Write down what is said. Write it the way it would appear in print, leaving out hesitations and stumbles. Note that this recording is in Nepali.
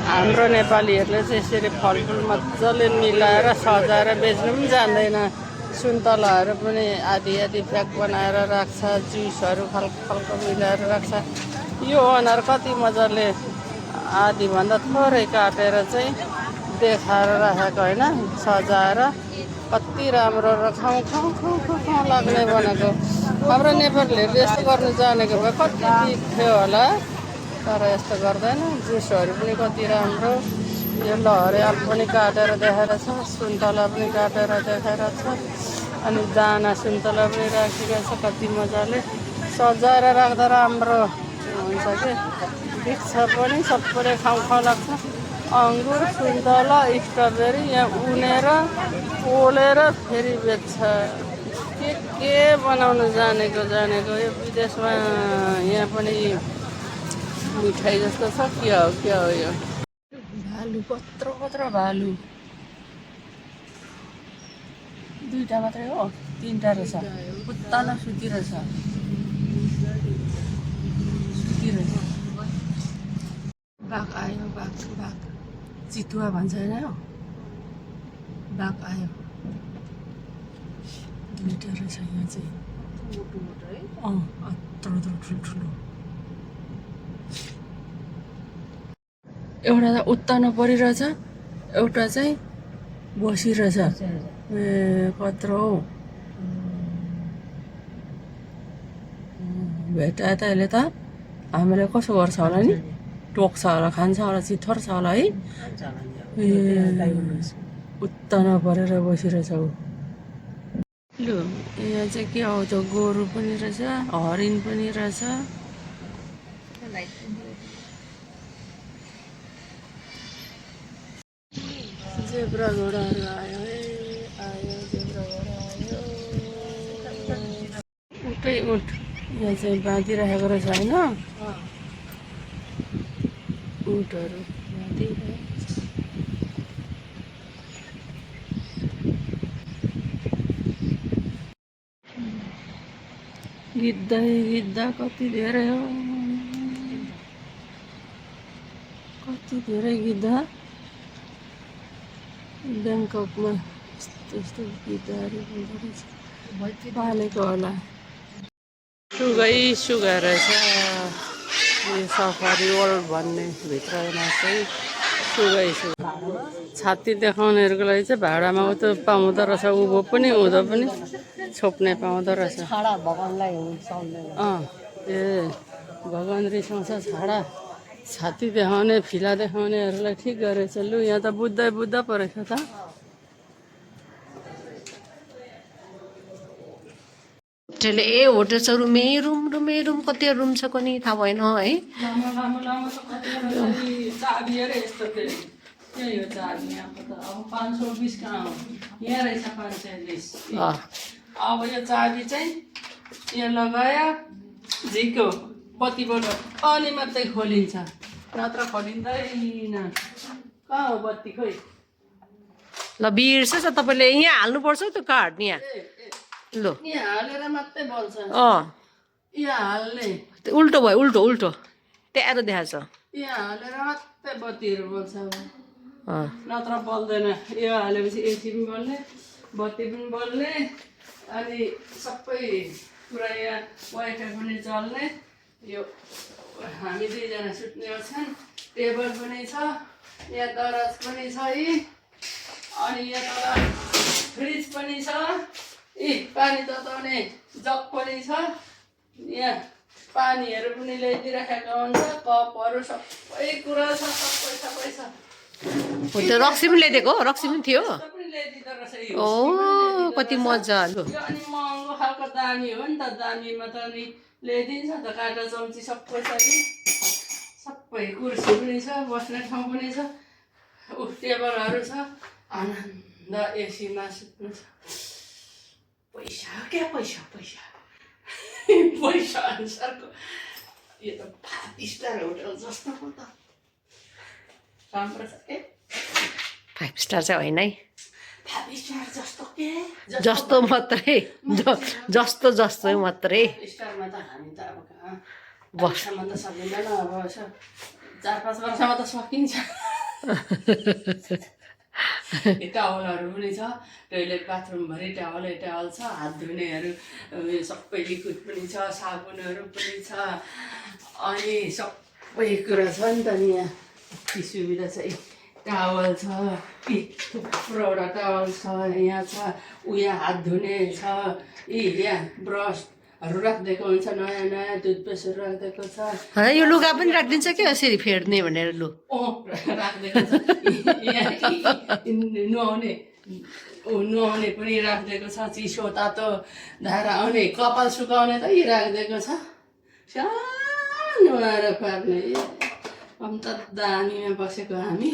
हाम्रो नेपालीहरूले चाहिँ यसरी फलफुल मजाले मिलाएर सजाएर बेच्नु पनि जान्दैन। सुन्तलाहरू पनि आधी आधी प्याक बनाएर राख्छ, जुसहरू खलको मिलाएर राख्छ। यो अनुहार कति मजाले आधीभन्दा थोरै काटेर चाहिँ देखाएर राखेको होइन, सजाएर कति राम्रो र खाउँ खाउँ खाउँ खाउँ खाउँ लाग्ने भनेको। हाम्रो नेपालीहरूले यस्तो गर्नु जानेको भए कति थियो होला, तर यस्तो गर्दैन। जुसहरू पनि कति राम्रो, यो लहरियाल पनि काटेर देखाएर छ, सुन्तला पनि काटेर देखाएर छ, अनि दाना सुन्तला पनि राखेको छ कति मजाले सजाएर राख्दा राम्रो हुन्छ कि देख्छ पनि सबैले खाउँ खाउँ लाग्छ। अङ्गुर, सुन्तला, स्ट्रबेरी यहाँ उनेर पोलेर फेरि बेच्छ। के बनाउनु जानेको यो विदेशमा यहाँ पनि मिठाई जस्तो छ। के हो यो भालु, कत्रो भालु, दुईटा मात्रै हो, तीनटा रहेछ। उत्तानो सुतिरहेछ। बाघ आयो, बाघ चितुवा भन्छ होइन हो, बाघ आयो। दुईटा रहेछ यहाँ चाहिँ, अत्रो ठुल्ठुलो। एउटा त उत्तानो परिरहेछ, एउटा चाहिँ बसिरहेछ। कत्रो हौ, भेटाए त यसले त हामीलाई कसो गर्छ होला नि, टोक्छ होला, खान्छ होला, चिथर्छ होला है। उत्तानो परेर बसिरहेछ ऊ। लु यहाँ चाहिँ के हो त, गोरु पनि रहेछ, हरिण पनि रहेछ। जेब्रा घोडाहरू आयो है, जेब्रा घोडा आयो। उठै उठ, यहाँ चाहिँ बाँधिराखेको रहेछ होइन, उठहरू बाँधिरहेको। गिद्दा कति धेरै हो, कति धेरै गिद्दा। ब्याङ्ककमा यस्तो गिद्दाहरू हुँदो रहेछ, पालेको होला। सुगा रहेछ, यो सफारी वर्ल्ड भन्ने भित्रमा चाहिँ सुगा। छाती देखाउनेहरूको लागि चाहिँ भाडामा उ त पाउँदो रहेछ, उँभो पनि उँधो पनि छोप्ने पाउँदो रहेछ। ए भगवान् रिसाउँछ छाडा, छाती देखाउने फिला देखाउनेहरूलाई ठिक गरेछ। लु यहाँ त बुद्ध परेछ त। होटल छ, रुमै रुम कति रुम छ कोनी थाहा भएन है। चाबी यस्तो त्यही हो चाबी यहाँको त। अब 520 कहाँ हो, यहाँ रहेछ 520। अब यो चाबी चाहिँ यहाँ लगायो, झिक्यो बत्तीबाट अनि मात्रै खोलिन्छ, नत्र खोलिँदैन। कहाँ हो बत्ती खोइ। ल बिर्सेछ तपाईँले, यहाँ हाल्नुपर्छ त्यो कार्ड यहाँ। ल यहाँ हालेर मात्रै बल्छ। यहाँ हाल्ने उल्टो भयो, उल्टो ट्यारो देखाएको छ। यहाँ हालेर मात्रै बत्तीहरू बल्छ, नत्र बल्दैन। यो हालेपछि एसी पनि बल्ने, बत्ती पनि बल्ने, अनि सबै कुरा यहाँ वाइफाई पनि चल्ने। यो हामी दुईजना सुत्ने ओछ्यान, टेबल पनि छ, यहाँ दराज पनि छ, अनि यहाँ तल फ्रिज पनि छ, पानी तताउने जग पनि छ। यहाँ पानीहरू पनि ल्याइदिइराखेको हुन्छ, कपहरू सबै कुरा छ, सबै छ। त्यो रक्सी पनि ल्याइदिएको, रक्सी पनि थियो। ओ कति मजा। लु अनि महँगो खालको दामी हो नि त, दामीमा त अनि ल्याइदिन्छ त, काँटा चम्ची सबै छ नि, सबै कुर्सी पनि छ, बस्ने ठाउँ पनि छ, टेबलहरू छ, आनन्द एसीमा सुत्नु छ। पैसा अनुसारको यो त 5 स्टार होटल जस्तो हो त, राम्रो छ। 5 स्टार चाहिँ होइन है, 5 स्टार जस्तो के, जस्तो मात्रै, जस्तो मात्रै। स्टारमा त हामी त अब कहाँ बस्न त सकिँदैन, अब 4-5 वर्षमा त सकिन्छ। टावलहरू पनि छ टोइलेट बाथरुमभरि टावलै टावल छ हात धुनेहरू सबै लिक्विड पनि छ साबुनहरू पनि छ अनि सबै कुरा छ नि त नि यहाँ यति सुविधा छ टावल छ थुप्रोवटा टावल छ यहाँ छ यहाँ हात धुने छ यहाँ ब्रसहरू राखिदिएको हुन्छ नयाँ नयाँ टुथपेस्टहरू राखिदिएको छ यो लुगा पनि राखिदिन्छ कि यसरी फेर्ने भनेर लु राखिदिएको छ नुहाउने पनि राखिदिएको छ चिसो तातो धारा आउने कपाल सुकाउने त राखिदिएको छ सानो नुहाएर पार्ने अन्त दामीमा बसेको हामी